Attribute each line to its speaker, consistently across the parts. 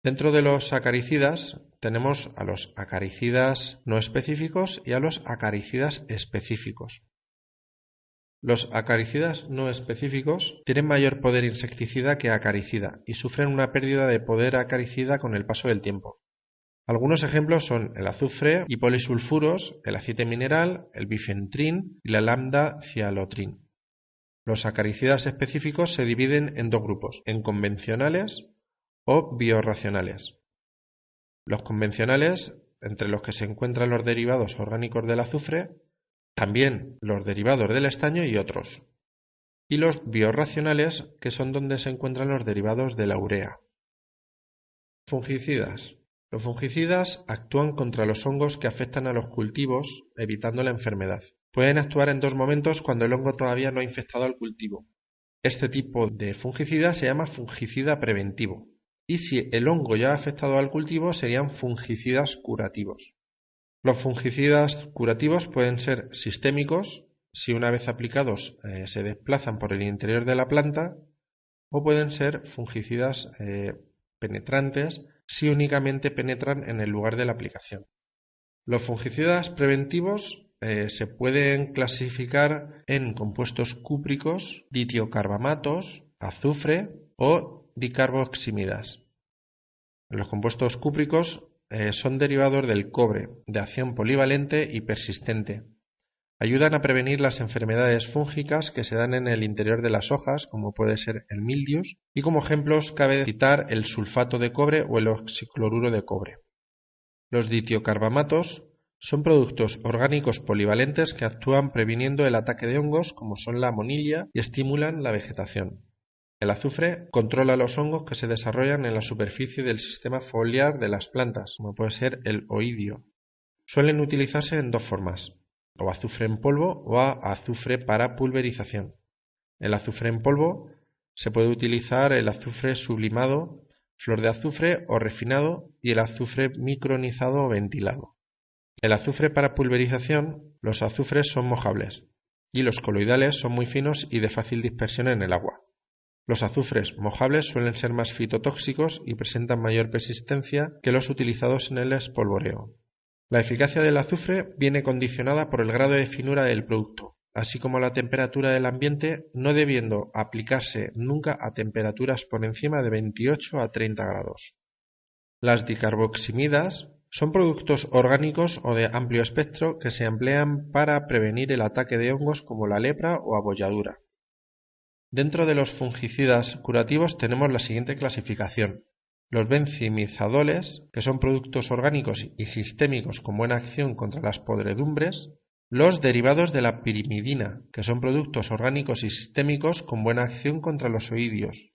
Speaker 1: Dentro de los acaricidas tenemos a los acaricidas no específicos y a los acaricidas específicos. Los acaricidas no específicos tienen mayor poder insecticida que acaricida y sufren una pérdida de poder acaricida con el paso del tiempo. Algunos ejemplos son el azufre y polisulfuros, el aceite mineral, el bifentrin y la lambda-cialotrin. Los acaricidas específicos se dividen en dos grupos, en convencionales o biorracionales. Los convencionales, entre los que se encuentran los derivados orgánicos del azufre, también los derivados del estaño y otros. Y los biorracionales, que son donde se encuentran los derivados de la urea. Fungicidas. Los fungicidas actúan contra los hongos que afectan a los cultivos, evitando la enfermedad. Pueden actuar en dos momentos cuando el hongo todavía no ha infectado al cultivo. Este tipo de fungicida se llama fungicida preventivo. Y si el hongo ya ha afectado al cultivo, serían fungicidas curativos. Los fungicidas curativos pueden ser sistémicos, si una vez aplicados se desplazan por el interior de la planta, o pueden ser fungicidas penetrantes, si únicamente penetran en el lugar de la aplicación. Los fungicidas preventivos se pueden clasificar en compuestos cúpricos, ditiocarbamatos, azufre o dicarboximidas. Los compuestos cúpricos son derivados del cobre, de acción polivalente y persistente. Ayudan a prevenir las enfermedades fúngicas que se dan en el interior de las hojas, como puede ser el mildius, y como ejemplos cabe citar el sulfato de cobre o el oxicloruro de cobre. Los ditiocarbamatos son productos orgánicos polivalentes que actúan previniendo el ataque de hongos, como son la monilla, y estimulan la vegetación. El azufre controla los hongos que se desarrollan en la superficie del sistema foliar de las plantas, como puede ser el oidio. Suelen utilizarse en dos formas, o azufre en polvo o azufre para pulverización. El azufre en polvo se puede utilizar el azufre sublimado, flor de azufre o refinado y el azufre micronizado o ventilado. El azufre para pulverización, los azufres son mojables y los coloidales son muy finos y de fácil dispersión en el agua. Los azufres mojables suelen ser más fitotóxicos y presentan mayor persistencia que los utilizados en el espolvoreo. La eficacia del azufre viene condicionada por el grado de finura del producto, así como la temperatura del ambiente, no debiendo aplicarse nunca a temperaturas por encima de 28 a 30 grados. Las dicarboximidas son productos orgánicos o de amplio espectro que se emplean para prevenir el ataque de hongos como la lepra o abolladura. Dentro de los fungicidas curativos tenemos la siguiente clasificación. Los benzimizadoles, que son productos orgánicos y sistémicos con buena acción contra las podredumbres. Los derivados de la pirimidina, que son productos orgánicos y sistémicos con buena acción contra los oidios.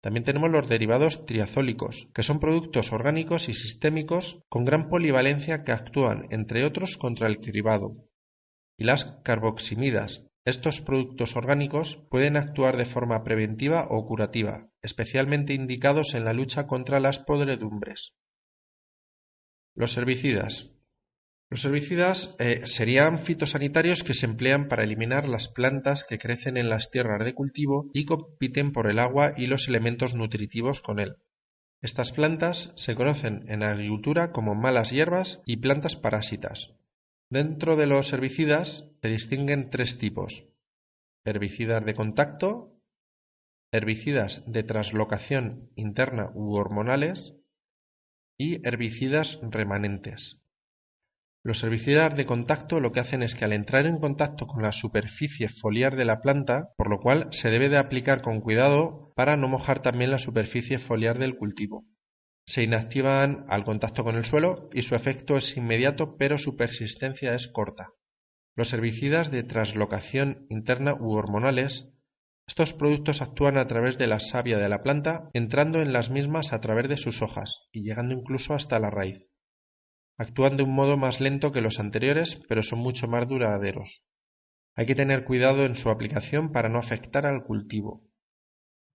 Speaker 1: También tenemos los derivados triazólicos, que son productos orgánicos y sistémicos con gran polivalencia que actúan, entre otros, contra el cribado. Y las carboximidas. Estos productos orgánicos pueden actuar de forma preventiva o curativa, especialmente indicados en la lucha contra las podredumbres. Los herbicidas. Los herbicidas serían fitosanitarios que se emplean para eliminar las plantas que crecen en las tierras de cultivo y compiten por el agua y los elementos nutritivos con él. Estas plantas se conocen en agricultura como malas hierbas y plantas parásitas. Dentro de los herbicidas se distinguen tres tipos: herbicidas de contacto, herbicidas de translocación interna u hormonales y herbicidas remanentes. Los herbicidas de contacto lo que hacen es que al entrar en contacto con la superficie foliar de la planta, por lo cual se debe de aplicar con cuidado para no mojar también la superficie foliar del cultivo. Se inactivan al contacto con el suelo y su efecto es inmediato, pero su persistencia es corta. Los herbicidas de translocación interna u hormonales, estos productos actúan a través de la savia de la planta, entrando en las mismas a través de sus hojas y llegando incluso hasta la raíz. Actúan de un modo más lento que los anteriores, pero son mucho más duraderos. Hay que tener cuidado en su aplicación para no afectar al cultivo.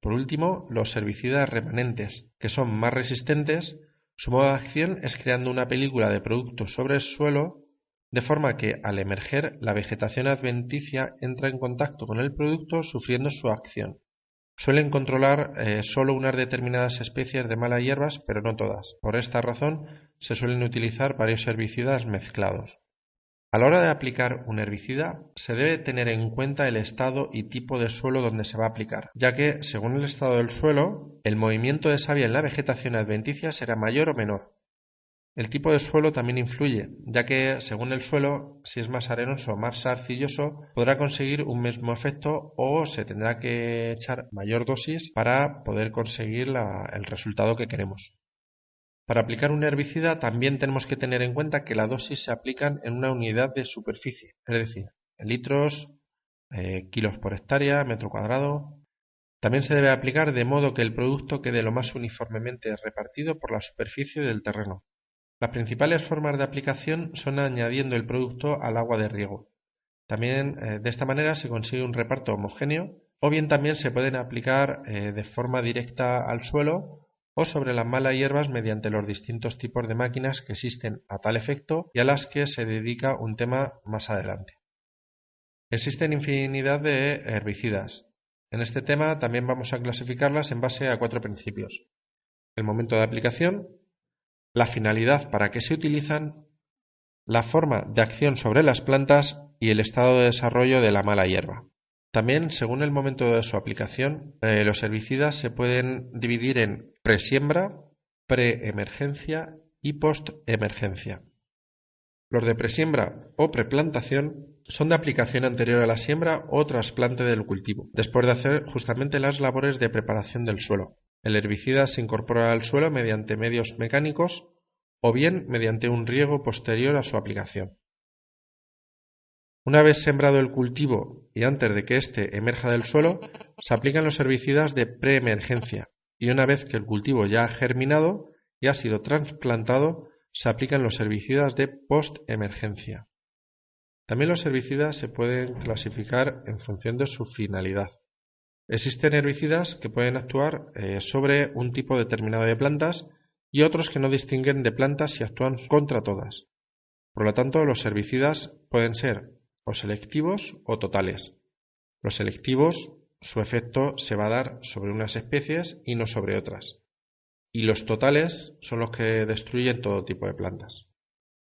Speaker 1: Por último, los herbicidas remanentes, que son más resistentes, su modo de acción es creando una película de productos sobre el suelo, de forma que, al emerger, la vegetación adventicia entra en contacto con el producto sufriendo su acción. suelen controlar solo unas determinadas especies de malas hierbas, pero no todas. Por esta razón, se suelen utilizar varios herbicidas mezclados. A la hora de aplicar un herbicida, se debe tener en cuenta el estado y tipo de suelo donde se va a aplicar, ya que, según el estado del suelo, el movimiento de savia en la vegetación adventicia será mayor o menor. El tipo de suelo también influye, ya que, según el suelo, si es más arenoso o más arcilloso, podrá conseguir un mismo efecto o se tendrá que echar mayor dosis para poder conseguir el resultado que queremos. Para aplicar un herbicida también tenemos que tener en cuenta que la dosis se aplican en una unidad de superficie, es decir, en litros, kilos por hectárea, metro cuadrado. También se debe aplicar de modo que el producto quede lo más uniformemente repartido por la superficie del terreno. Las principales formas de aplicación son añadiendo el producto al agua de riego. También de esta manera se consigue un reparto homogéneo, o bien también se pueden aplicar de forma directa al suelo o sobre las malas hierbas mediante los distintos tipos de máquinas que existen a tal efecto y a las que se dedica un tema más adelante. Existen infinidad de herbicidas. En este tema también vamos a clasificarlas en base a 4 principios: el momento de aplicación, la finalidad para que se utilizan, la forma de acción sobre las plantas y el estado de desarrollo de la mala hierba. También, según el momento de su aplicación, los herbicidas se pueden dividir en presiembra, preemergencia y postemergencia. Los de presiembra o preplantación son de aplicación anterior a la siembra o trasplante del cultivo, después de hacer justamente las labores de preparación del suelo. El herbicida se incorpora al suelo mediante medios mecánicos o bien mediante un riego posterior a su aplicación. Una vez sembrado el cultivo y antes de que éste emerja del suelo, se aplican los herbicidas de preemergencia, y una vez que el cultivo ya ha germinado y ha sido trasplantado, se aplican los herbicidas de postemergencia. También los herbicidas se pueden clasificar en función de su finalidad. Existen herbicidas que pueden actuar sobre un tipo determinado de plantas y otros que no distinguen de plantas y actúan contra todas. Por lo tanto, los herbicidas pueden ser o selectivos o totales. Los selectivos, su efecto se va a dar sobre unas especies y no sobre otras. Y los totales son los que destruyen todo tipo de plantas.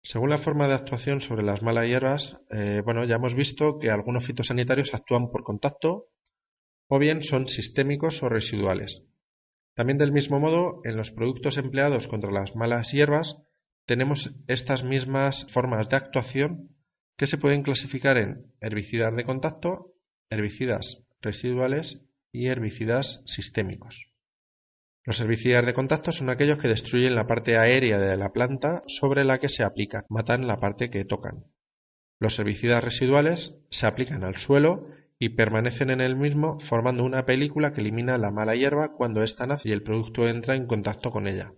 Speaker 1: Según la forma de actuación sobre las malas hierbas, ya hemos visto que algunos fitosanitarios actúan por contacto o bien son sistémicos o residuales. También del mismo modo, en los productos empleados contra las malas hierbas tenemos estas mismas formas de actuación que se pueden clasificar en herbicidas de contacto, herbicidas residuales y herbicidas sistémicos. Los herbicidas de contacto son aquellos que destruyen la parte aérea de la planta sobre la que se aplican, matan la parte que tocan. Los herbicidas residuales se aplican al suelo y permanecen en el mismo formando una película que elimina la mala hierba cuando ésta nace y el producto entra en contacto con ella.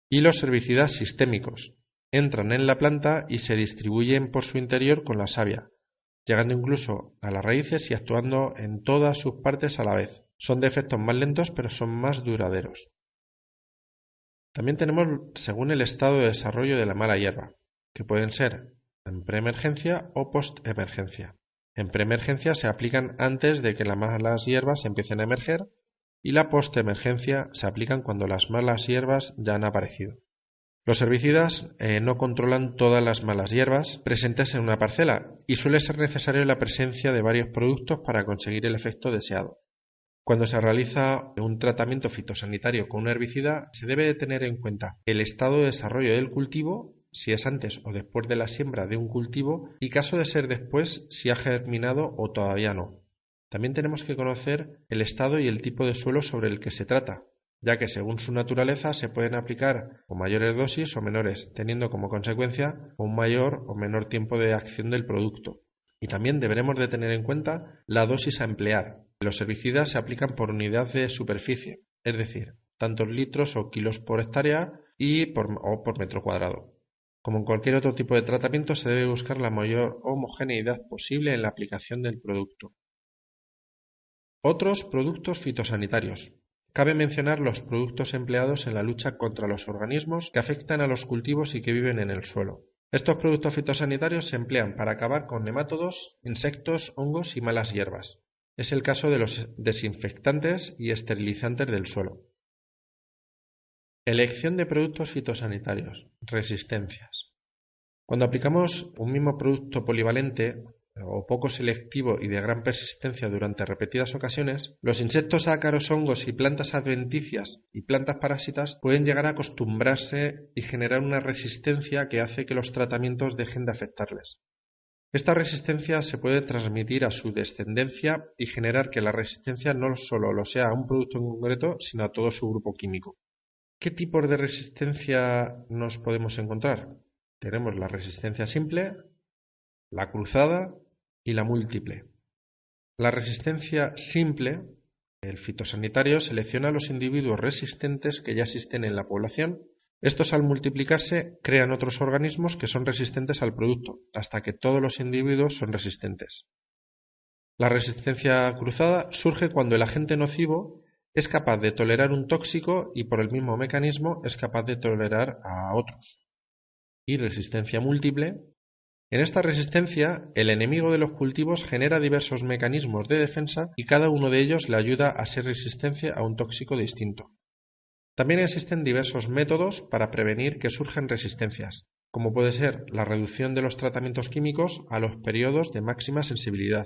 Speaker 1: Y los herbicidas sistémicos entran en la planta y se distribuyen por su interior con la savia, llegando incluso a las raíces y actuando en todas sus partes a la vez. Son de efectos más lentos pero son más duraderos. También tenemos según el estado de desarrollo de la mala hierba, que pueden ser en preemergencia o postemergencia. En preemergencia se aplican antes de que las malas hierbas empiecen a emerger y la postemergencia se aplican cuando las malas hierbas ya han aparecido. Los herbicidas no controlan todas las malas hierbas presentes en una parcela y suele ser necesaria la presencia de varios productos para conseguir el efecto deseado. Cuando se realiza un tratamiento fitosanitario con un herbicida, se debe tener en cuenta el estado de desarrollo del cultivo, si es antes o después de la siembra de un cultivo, y caso de ser después, si ha germinado o todavía no. También tenemos que conocer el estado y el tipo de suelo sobre el que se trata, ya que según su naturaleza se pueden aplicar con mayores dosis o menores, teniendo como consecuencia un mayor o menor tiempo de acción del producto. Y también deberemos de tener en cuenta la dosis a emplear. Los herbicidas se aplican por unidad de superficie, es decir, tantos litros o kilos por hectárea o por metro cuadrado. Como en cualquier otro tipo de tratamiento, se debe buscar la mayor homogeneidad posible en la aplicación del producto. Otros productos fitosanitarios. Cabe mencionar los productos empleados en la lucha contra los organismos que afectan a los cultivos y que viven en el suelo. Estos productos fitosanitarios se emplean para acabar con nemátodos, insectos, hongos y malas hierbas. Es el caso de los desinfectantes y esterilizantes del suelo. Elección de productos fitosanitarios. Resistencias. Cuando aplicamos un mismo producto polivalente o poco selectivo y de gran persistencia durante repetidas ocasiones, los insectos ácaros, hongos y plantas adventicias y plantas parásitas pueden llegar a acostumbrarse y generar una resistencia que hace que los tratamientos dejen de afectarles. Esta resistencia se puede transmitir a su descendencia y generar que la resistencia no solo lo sea a un producto en concreto, sino a todo su grupo químico. ¿Qué tipos de resistencia nos podemos encontrar? Tenemos la resistencia simple, la cruzada y la múltiple. La resistencia simple, el fitosanitario selecciona a los individuos resistentes que ya existen en la población. Estos, al multiplicarse, crean otros organismos que son resistentes al producto, hasta que todos los individuos son resistentes. La resistencia cruzada surge cuando el agente nocivo es capaz de tolerar un tóxico y por el mismo mecanismo es capaz de tolerar a otros. Y resistencia múltiple. En esta resistencia, el enemigo de los cultivos genera diversos mecanismos de defensa y cada uno de ellos le ayuda a ser resistente a un tóxico distinto. También existen diversos métodos para prevenir que surjan resistencias, como puede ser la reducción de los tratamientos químicos a los periodos de máxima sensibilidad,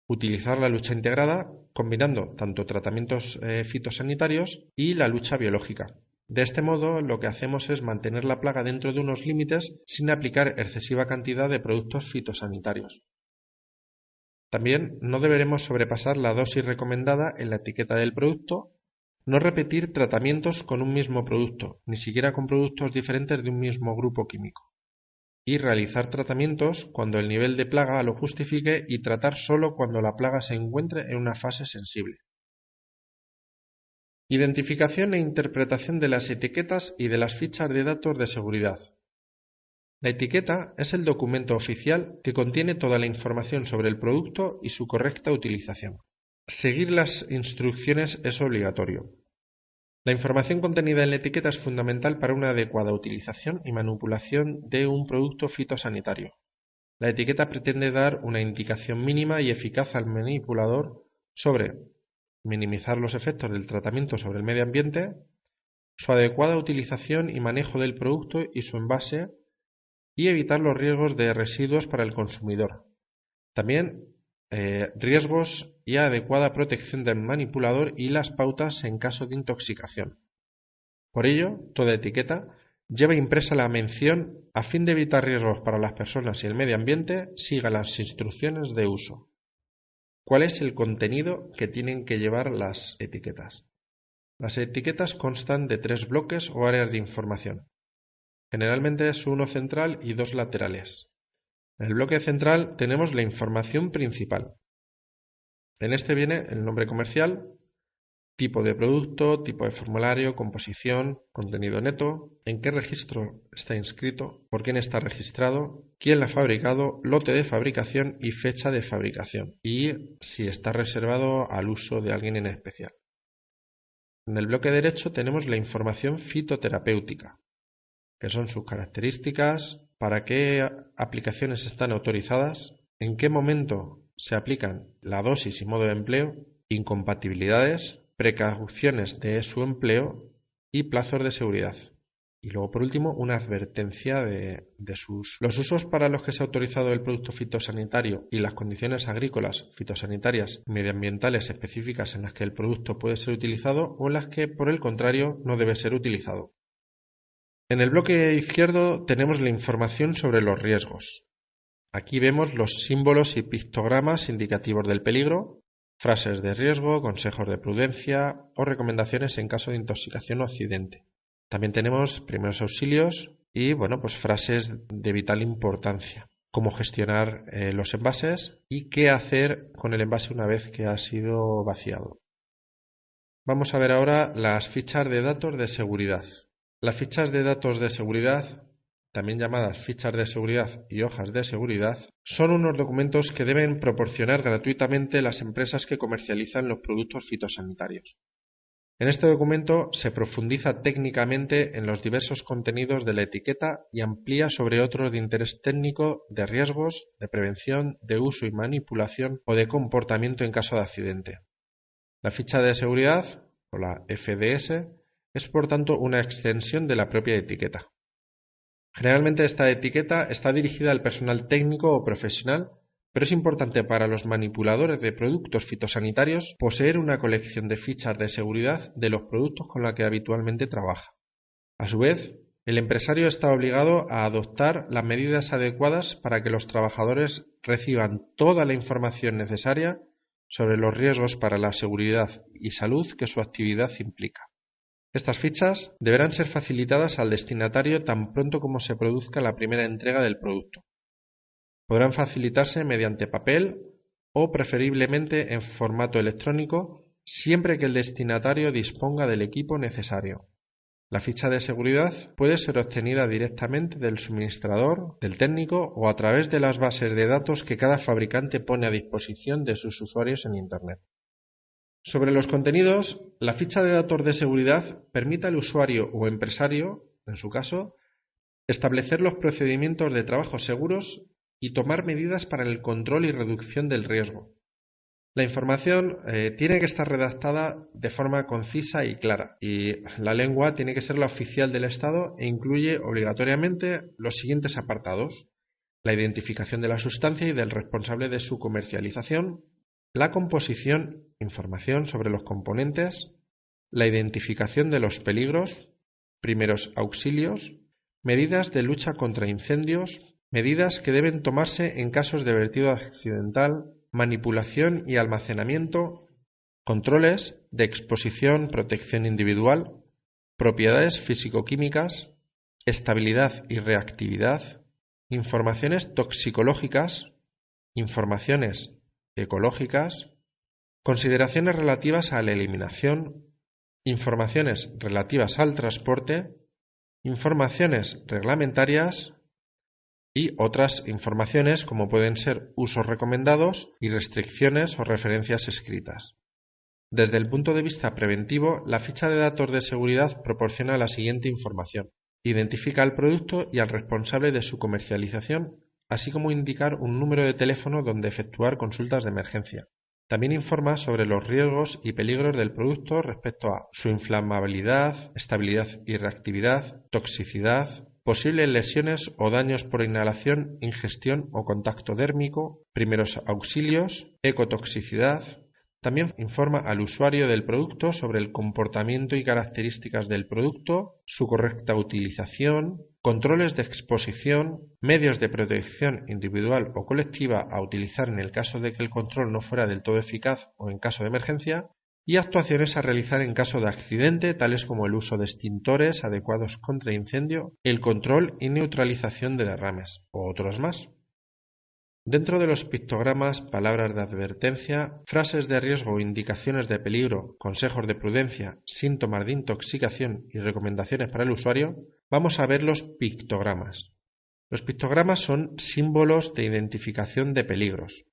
Speaker 1: utilizar la lucha integrada combinando tanto tratamientos fitosanitarios y la lucha biológica. De este modo, lo que hacemos es mantener la plaga dentro de unos límites sin aplicar excesiva cantidad de productos fitosanitarios. También no deberemos sobrepasar la dosis recomendada en la etiqueta del producto, no repetir tratamientos con un mismo producto, ni siquiera con productos diferentes de un mismo grupo químico, y realizar tratamientos cuando el nivel de plaga lo justifique y tratar solo cuando la plaga se encuentre en una fase sensible. Identificación e interpretación de las etiquetas y de las fichas de datos de seguridad. La etiqueta es el documento oficial que contiene toda la información sobre el producto y su correcta utilización. Seguir las instrucciones es obligatorio. La información contenida en la etiqueta es fundamental para una adecuada utilización y manipulación de un producto fitosanitario. La etiqueta pretende dar una indicación mínima y eficaz al manipulador sobre minimizar los efectos del tratamiento sobre el medio ambiente, su adecuada utilización y manejo del producto y su envase, y evitar los riesgos de residuos para el consumidor. También riesgos y adecuada protección del manipulador y las pautas en caso de intoxicación. Por ello, toda etiqueta lleva impresa la mención: a fin de evitar riesgos para las personas y el medio ambiente, siga las instrucciones de uso. ¿Cuál es el contenido que tienen que llevar las etiquetas? Las etiquetas constan de 3 bloques o áreas de información. Generalmente es uno central y 2 laterales. En el bloque central tenemos la información principal. En este viene el nombre comercial, tipo de producto, tipo de formulario, composición, contenido neto, en qué registro está inscrito, por quién está registrado, quién lo ha fabricado, lote de fabricación y fecha de fabricación, y si está reservado al uso de alguien en especial. En el bloque derecho tenemos la información fitoterapéutica, que son sus características, para qué aplicaciones están autorizadas, en qué momento se aplican, la dosis y modo de empleo, incompatibilidades, precauciones de su empleo y plazos de seguridad. Y luego, por último, una advertencia de los usos para los que se ha autorizado el producto fitosanitario y las condiciones agrícolas, fitosanitarias y medioambientales específicas en las que el producto puede ser utilizado o en las que, por el contrario, no debe ser utilizado. En el bloque izquierdo tenemos la información sobre los riesgos. Aquí vemos los símbolos y pictogramas indicativos del peligro, frases de riesgo, consejos de prudencia o recomendaciones en caso de intoxicación o accidente. También tenemos primeros auxilios y frases de vital importancia, cómo gestionar los envases y qué hacer con el envase una vez que ha sido vaciado. Vamos a ver ahora las fichas de datos de seguridad. Las fichas de datos de seguridad, también llamadas fichas de seguridad y hojas de seguridad, son unos documentos que deben proporcionar gratuitamente las empresas que comercializan los productos fitosanitarios. En este documento se profundiza técnicamente en los diversos contenidos de la etiqueta y amplía sobre otros de interés técnico, de riesgos, de prevención, de uso y manipulación o de comportamiento en caso de accidente. La ficha de seguridad, o la FDS, es por tanto una extensión de la propia etiqueta. Generalmente esta etiqueta está dirigida al personal técnico o profesional, pero es importante para los manipuladores de productos fitosanitarios poseer una colección de fichas de seguridad de los productos con los que habitualmente trabaja. A su vez, el empresario está obligado a adoptar las medidas adecuadas para que los trabajadores reciban toda la información necesaria sobre los riesgos para la seguridad y salud que su actividad implica. Estas fichas deberán ser facilitadas al destinatario tan pronto como se produzca la primera entrega del producto. Podrán facilitarse mediante papel o preferiblemente en formato electrónico siempre que el destinatario disponga del equipo necesario. La ficha de seguridad puede ser obtenida directamente del suministrador, del técnico o a través de las bases de datos que cada fabricante pone a disposición de sus usuarios en Internet. Sobre los contenidos, la ficha de datos de seguridad permite al usuario o empresario, en su caso, establecer los procedimientos de trabajo seguros y tomar medidas para el control y reducción del riesgo. La información tiene que estar redactada de forma concisa y clara, y la lengua tiene que ser la oficial del Estado e incluye obligatoriamente los siguientes apartados: la identificación de la sustancia y del responsable de su comercialización, la composición, información sobre los componentes, la identificación de los peligros, primeros auxilios, medidas de lucha contra incendios, medidas que deben tomarse en casos de vertido accidental, manipulación y almacenamiento, controles de exposición, protección individual, propiedades físico-químicas, estabilidad y reactividad, informaciones toxicológicas, informaciones ecológicas, consideraciones relativas a la eliminación, informaciones relativas al transporte, informaciones reglamentarias y otras informaciones como pueden ser usos recomendados y restricciones o referencias escritas. Desde el punto de vista preventivo, la ficha de datos de seguridad proporciona la siguiente información: identifica al producto y al responsable de su comercialización, así como indicar un número de teléfono donde efectuar consultas de emergencia. También informa sobre los riesgos y peligros del producto respecto a su inflamabilidad, estabilidad y reactividad, toxicidad, posibles lesiones o daños por inhalación, ingestión o contacto dérmico, primeros auxilios, ecotoxicidad. También informa al usuario del producto sobre el comportamiento y características del producto, su correcta utilización, controles de exposición, medios de protección individual o colectiva a utilizar en el caso de que el control no fuera del todo eficaz o en caso de emergencia, y actuaciones a realizar en caso de accidente, tales como el uso de extintores adecuados contra incendio, el control y neutralización de derrames, o otros más. Dentro de los pictogramas, palabras de advertencia, frases de riesgo o indicaciones de peligro, consejos de prudencia, síntomas de intoxicación y recomendaciones para el usuario, vamos a ver los pictogramas. Los pictogramas son símbolos de identificación de peligros.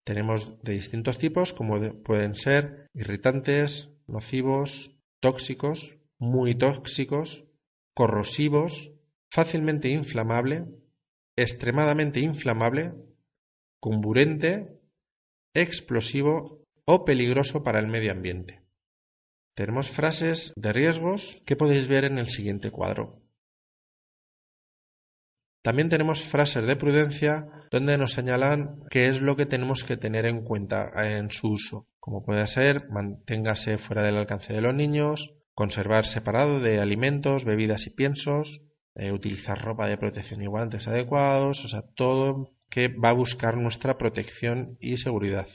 Speaker 1: Tenemos de distintos tipos, como pueden ser irritantes, nocivos, tóxicos, muy tóxicos, corrosivos, fácilmente inflamable, extremadamente inflamable, comburente, explosivo o peligroso para el medio ambiente. Tenemos frases de riesgos que podéis ver en el siguiente cuadro. También tenemos frases de prudencia donde nos señalan qué es lo que tenemos que tener en cuenta en su uso, como puede ser manténgase fuera del alcance de los niños, conservar separado de alimentos, bebidas y piensos, utilizar ropa de protección y guantes adecuados, todo que va a buscar nuestra protección y seguridad.